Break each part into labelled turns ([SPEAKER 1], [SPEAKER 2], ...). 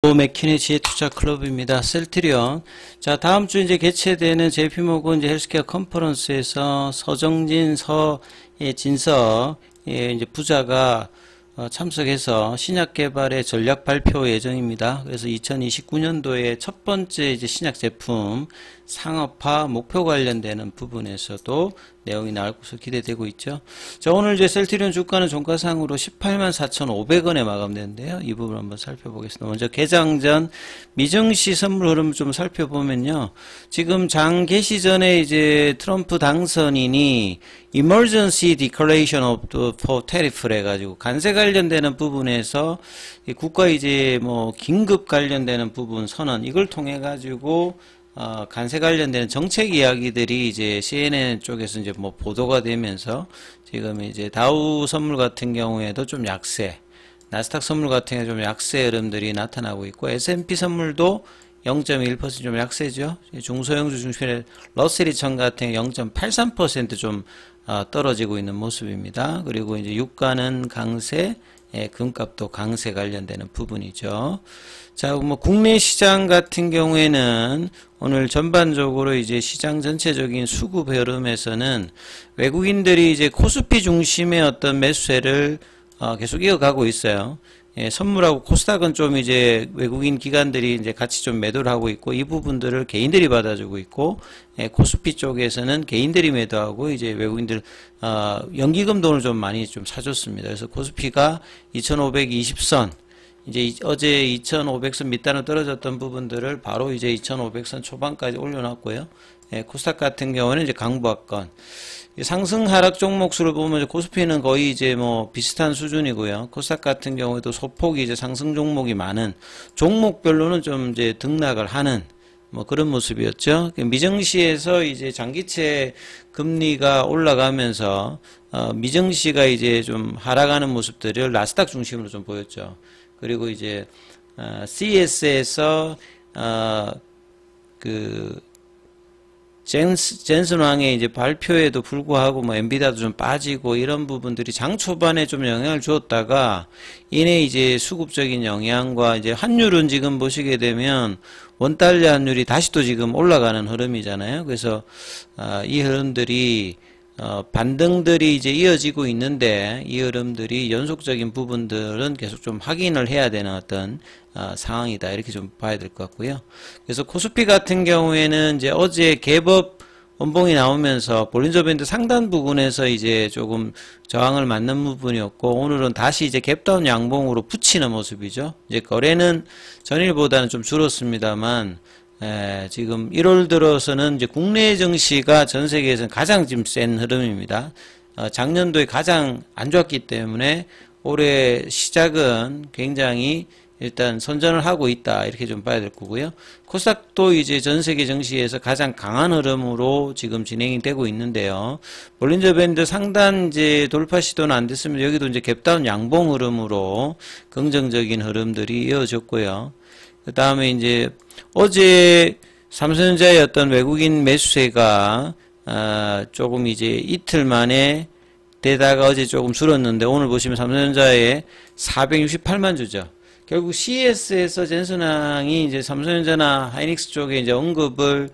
[SPEAKER 1] 맥키니지의 투자 클럽입니다. 셀트리온. 자, 다음 주 이제 개최되는 JP모건 이제 헬스케어 컨퍼런스에서 서정진, 진서, 이제 부자가 참석해서 신약 개발의 전략 발표 예정입니다. 그래서 2029년도에 첫 번째 이제 신약 제품 상업화 목표 관련되는 부분에서도 내용이 나올 것으로 기대되고 있죠. 자, 오늘 이제 셀트리온 주가는 종가상으로 184,500원에 마감되는데요. 이 부분 한번 살펴보겠습니다. 먼저 개장 전 미증시 선물 흐름 좀 살펴보면요. 지금 장 개시 전에 이제 트럼프 당선인이 Emergency Declaration of the Tariff를 해가지고 관세 관련되는 부분에서 국가 이제 뭐 긴급 관련되는 부분 선언 이걸 통해 가지고 관세 관련되는 정책 이야기들이 이제 CNN 쪽에서 이제 뭐 보도가 되면서 지금 이제 다우 선물 같은 경우에도 좀 약세, 나스닥 선물 같은 경우 좀 약세 흐름들이 나타나고 있고 S&P 선물도 0.1% 좀 약세죠. 중소형주 중심의 러셀 2000 같은 경우 0.83% 좀 떨어지고 있는 모습입니다. 그리고 이제 유가는 강세, 금값도 강세 관련되는 부분이죠. 자, 뭐 국내 시장 같은 경우에는 오늘 전반적으로 이제 시장 전체적인 수급 흐름에서는 외국인들이 이제 코스피 중심의 어떤 매수세를 계속 이어가고 있어요. 선물하고 코스닥은 좀 이제 외국인 기관들이 이제 같이 좀 매도를 하고 있고 이 부분들을 개인들이 받아주고 있고 코스피 쪽에서는 개인들이 매도하고 이제 외국인들 연기금 돈을 좀 많이 좀 사줬습니다. 그래서 코스피가 2520선 이제 어제 2500선 밑단으로 떨어졌던 부분들을 바로 이제 2500선 초반까지 올려놨고요. 코스닥 같은 경우는 이제 강보합권 상승 하락 종목 수를 보면 코스피는 거의 이제 뭐 비슷한 수준이고요. 코스닥 같은 경우에도 소폭이 이제 상승 종목이 많은 종목별로는 좀 이제 등락을 하는 뭐 그런 모습이었죠. 미증시에서 이제 장기채 금리가 올라가면서 미증시가 이제 좀 하락하는 모습들을 나스닥 중심으로 좀 보였죠. 그리고 이제 CS에서 젠슨 왕의 이제 발표에도 불구하고 뭐 엔비디아도 좀 빠지고 이런 부분들이 장 초반에 좀 영향을 주었다가 이내 이제 수급적인 영향과 이제 환율은 지금 보시게 되면 원달러 환율이 다시 또 지금 올라가는 흐름이잖아요. 그래서 이 흐름들이 반등들이 이제 이어지고 있는데 이 흐름들이 연속적인 부분들은 계속 좀 확인을 해야 되는 어떤 상황이다 이렇게 좀 봐야 될 것 같고요. 그래서 코스피 같은 경우에는 이제 어제 갭업 원봉이 나오면서 볼린저 밴드 상단 부분에서 이제 조금 저항을 맞는 부분이었고 오늘은 다시 이제 갭다운 양봉으로 붙이는 모습이죠. 이제 거래는 전일보다는 좀 줄었습니다만 지금 1월 들어서는 이제 국내 증시가 전 세계에서는 가장 지금 센 흐름입니다. 작년도에 가장 안 좋았기 때문에 올해 시작은 굉장히 일단 선전을 하고 있다 이렇게 좀 봐야 될 거고요. 코스닥도 이제 전 세계 증시에서 가장 강한 흐름으로 지금 진행이 되고 있는데요. 볼린저 밴드 상단 이제 돌파 시도는 안 됐으면 여기도 이제 갭다운 양봉 흐름으로 긍정적인 흐름들이 이어졌고요. 그 다음에 이제 어제 삼성전자의 어떤 외국인 매수세가 조금 이제 이틀 만에 되다가 어제 조금 줄었는데 오늘 보시면 삼성전자에 468만 주죠. 결국 CS에서 젠슨왕이 이제 삼성전자나 하이닉스 쪽에 이제 언급을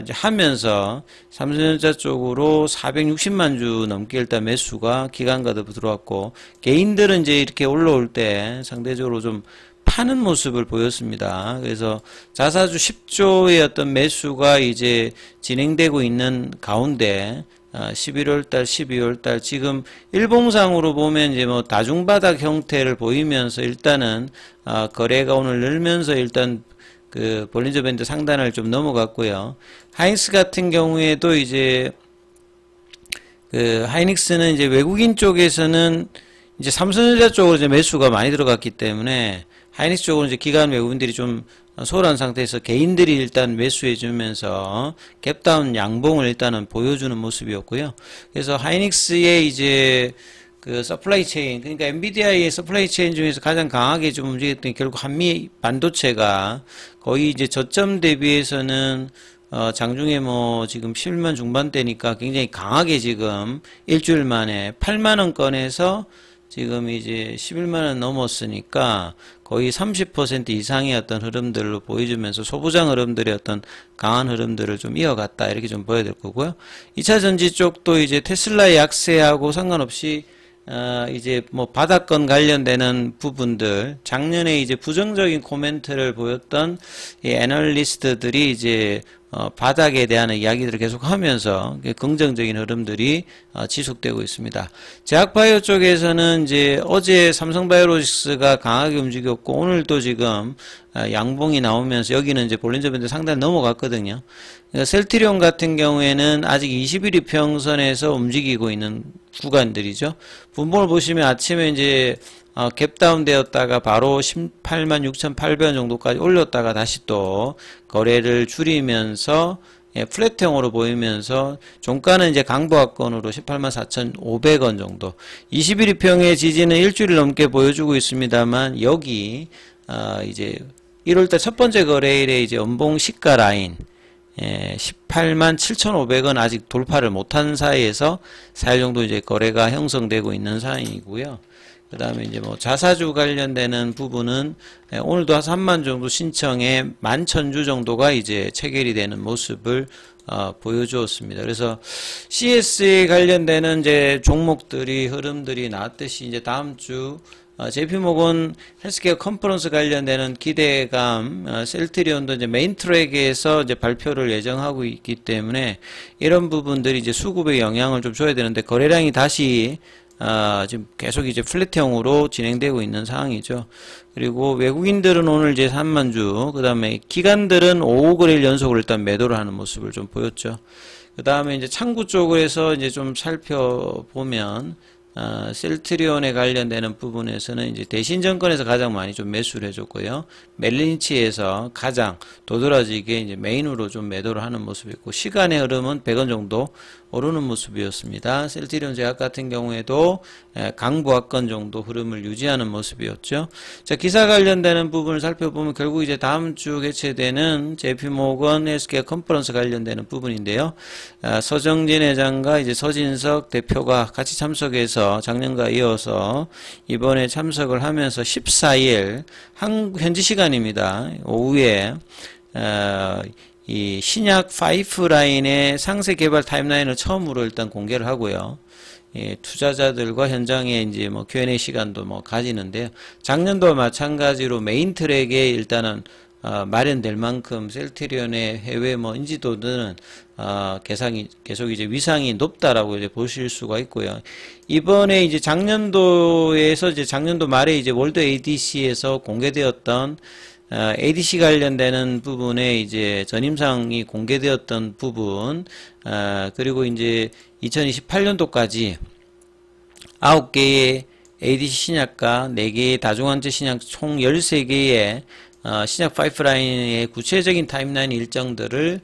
[SPEAKER 1] 이제 하면서 삼성전자 쪽으로 460만 주 넘게 일단 매수가 기관가도 들어왔고 개인들은 이제 이렇게 올라올 때 상대적으로 좀 파는 모습을 보였습니다. 그래서 자사주 10조의 어떤 매수가 이제 진행되고 있는 가운데 11월달, 12월달 지금 일봉상으로 보면 이제 뭐 다중바닥 형태를 보이면서 일단은 거래가 오늘 늘면서 일단 그 볼린저 밴드 상단을 좀 넘어갔고요. 하이닉스 같은 경우에도 이제 그 하이닉스는 이제 외국인 쪽에서는 이제 삼성전자 쪽으로 이제 매수가 많이 들어갔기 때문에 하이닉스 쪽으로 이제 기관 외국인들이 좀 소홀한 상태에서 개인들이 일단 매수해 주면서 갭다운 양봉을 일단은 보여주는 모습이었고요. 그래서 하이닉스의 이제 그 서플라이 체인, 그러니까 엔비디아의 서플라이 체인 중에서 가장 강하게 좀 움직였던 결국 한미 반도체가 거의 이제 저점 대비해서는 장중에 뭐 지금 11만 중반대니까 굉장히 강하게 지금 일주일 만에 8만원권에서 지금 이제 11만원 넘었으니까 거의 30% 이상의 어떤 흐름들로 보여주면서 소부장 흐름들의 어떤 강한 흐름들을 좀 이어갔다 이렇게 좀 보여야 될 거고요. 2차 전지 쪽도 이제 테슬라의 약세하고 상관없이 이제 뭐 바닥권 관련되는 부분들, 작년에 이제 부정적인 코멘트를 보였던 이 애널리스트들이 이제 바닥에 대한 이야기들을 계속 하면서 긍정적인 흐름들이 지속되고 있습니다. 제약바이오 쪽에서는 이제 어제 삼성바이오로직스가 강하게 움직였고 오늘도 지금 양봉이 나오면서 여기는 이제 볼린저 밴드 상단에 넘어갔거든요. 그러니까 셀트리온 같은 경우에는 아직 21일 이평선에서 움직이고 있는 구간들이죠. 분봉을 보시면 아침에 이제 갭다운 되었다가 바로 186,800원 정도까지 올렸다가 다시 또 거래를 줄이면서 플랫형으로 보이면서 종가는 이제 강보합권으로 184,500원 정도. 21일평의 지지는 일주일 넘게 보여주고 있습니다만 여기 이제 1월달 첫 번째 거래일에 이제 연봉 시가 라인 187,500원 아직 돌파를 못한 사이에서 4일 정도 이제 거래가 형성되고 있는 상황이고요. 그 다음에 이제 뭐 자사주 관련되는 부분은 오늘도 한 3만 정도 신청에 11,000주 정도가 이제 체결이 되는 모습을 보여주었습니다. 그래서 CS에 관련되는 이제 종목들이 흐름들이 나왔듯이 이제 다음 주 JP모건 헬스케어 컨퍼런스 관련되는 기대감, 셀트리온도 이제 메인 트랙에서 이제 발표를 예정하고 있기 때문에 이런 부분들이 이제 수급에 영향을 좀 줘야 되는데 거래량이 다시 지금 계속 이제 플랫형으로 진행되고 있는 상황이죠. 그리고 외국인들은 오늘 이제 3만 주, 그 다음에 기관들은 5거래일 연속으로 일단 매도를 하는 모습을 좀 보였죠. 그 다음에 이제 창구 쪽에서 이제 좀 살펴보면 셀트리온에 관련되는 부분에서는 이제 대신증권에서 가장 많이 좀 매수를 해줬고요. 멜린치에서 가장 도드라지게 이제 메인으로 좀 매도를 하는 모습이었고, 시간의 흐름은 100원 정도 오르는 모습이었습니다. 셀트리온 제약 같은 경우에도 강보합권 정도 흐름을 유지하는 모습이었죠. 자, 기사 관련되는 부분을 살펴보면 결국 이제 다음 주 개최되는 JP모건 헬스케어 컨퍼런스 관련되는 부분인데요. 서정진 회장과 이제 서진석 대표가 같이 참석해서 작년과 이어서 이번에 참석을 하면서 14일 한국 현지 시간입니다. 오후에 이 신약 파이프라인의 상세 개발 타임라인을 처음으로 일단 공개를 하고요. 투자자들과 현장에 이제 뭐 Q&A 시간도 뭐 가지는데요. 작년도와 마찬가지로 메인 트랙에 일단은 마련될 만큼 셀트리온의 해외 뭐 인지도들은 계속 이제 위상이 높다라고 이제 보실 수가 있고요. 이번에 이제 작년도에서 이제 작년도 말에 이제 월드 ADC에서 공개되었던 ADC 관련되는 부분에 이제 전임상이 공개되었던 부분, 그리고 이제 2028년도까지 9개의 ADC 신약과 4개의 다중환자 신약 총 13개의 신약 파이프라인의 구체적인 타임라인 일정들을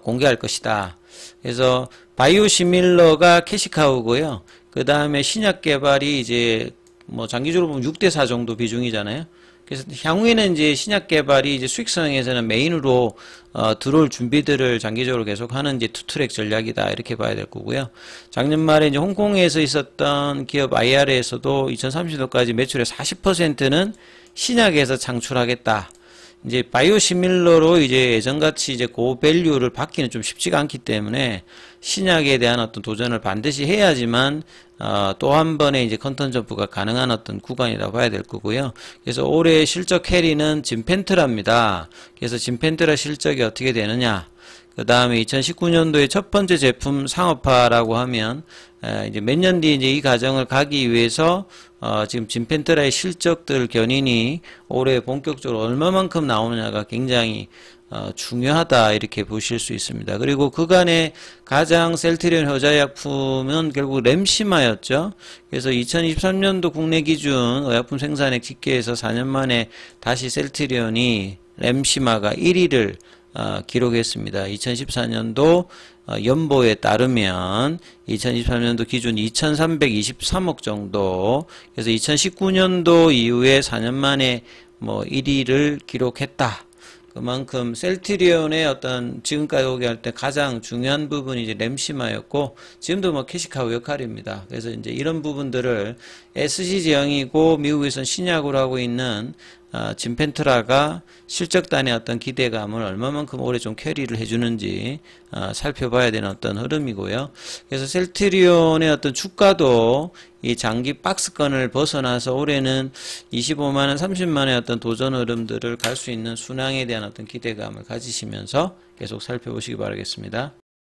[SPEAKER 1] 공개할 것이다. 그래서 바이오시밀러가 캐시카우고요. 그 다음에 신약 개발이 이제 뭐 장기적으로 보면 6대4 정도 비중이잖아요. 그래서 향후에는 이제 신약 개발이 이제 수익성에서는 메인으로 들어올 준비들을 장기적으로 계속하는 이제 투트랙 전략이다 이렇게 봐야 될 거고요. 작년 말에 이제 홍콩에서 있었던 기업 IR에서도 2030년까지 매출의 40%는 신약에서 창출하겠다. 이제 바이오시밀러로 이제 예전같이 이제 고밸류를 받기는 좀 쉽지가 않기 때문에 신약에 대한 어떤 도전을 반드시 해야지만 또 한 번의 이제 컨턴 점프가 가능한 어떤 구간이라고 봐야 될 거고요. 그래서 올해 실적 캐리는 진펜트라입니다. 그래서 진펜트라 실적이 어떻게 되느냐. 그 다음에 2019년도에 첫 번째 제품 상업화라고 하면 이제 몇 년 뒤에 이제 이 과정을 가기 위해서 지금 진펜트라의 실적들 견인이 올해 본격적으로 얼마만큼 나오느냐가 굉장히 중요하다 이렇게 보실 수 있습니다. 그리고 그간에 가장 셀트리온 효자약품은 결국 램시마였죠. 그래서 2023년도 국내 기준 의약품 생산액 집계에서 4년 만에 다시 셀트리온이 램시마가 1위를 기록했습니다. 2014년도 연보에 따르면 2023년도 기준 2323억 정도, 그래서 2019년도 이후에 4년 만에 뭐 1위를 기록했다. 그만큼 셀트리온의 어떤 지금까지 오게 할 때 가장 중요한 부분이 이제 램시마였고 지금도 뭐 캐시카우 역할입니다. 그래서 이제 이런 부분들을 SC제형이고 미국에서는 신약으로 하고 있는 진펜트라가 실적단의 어떤 기대감을 얼마만큼 올해 좀 캐리를 해주는지 살펴봐야 되는 어떤 흐름이고요. 그래서 셀트리온의 어떤 주가도 이 장기 박스권을 벗어나서 올해는 25만원, 30만원의 어떤 도전 흐름들을 갈 수 있는 순항에 대한 어떤 기대감을 가지시면서 계속 살펴보시기 바라겠습니다.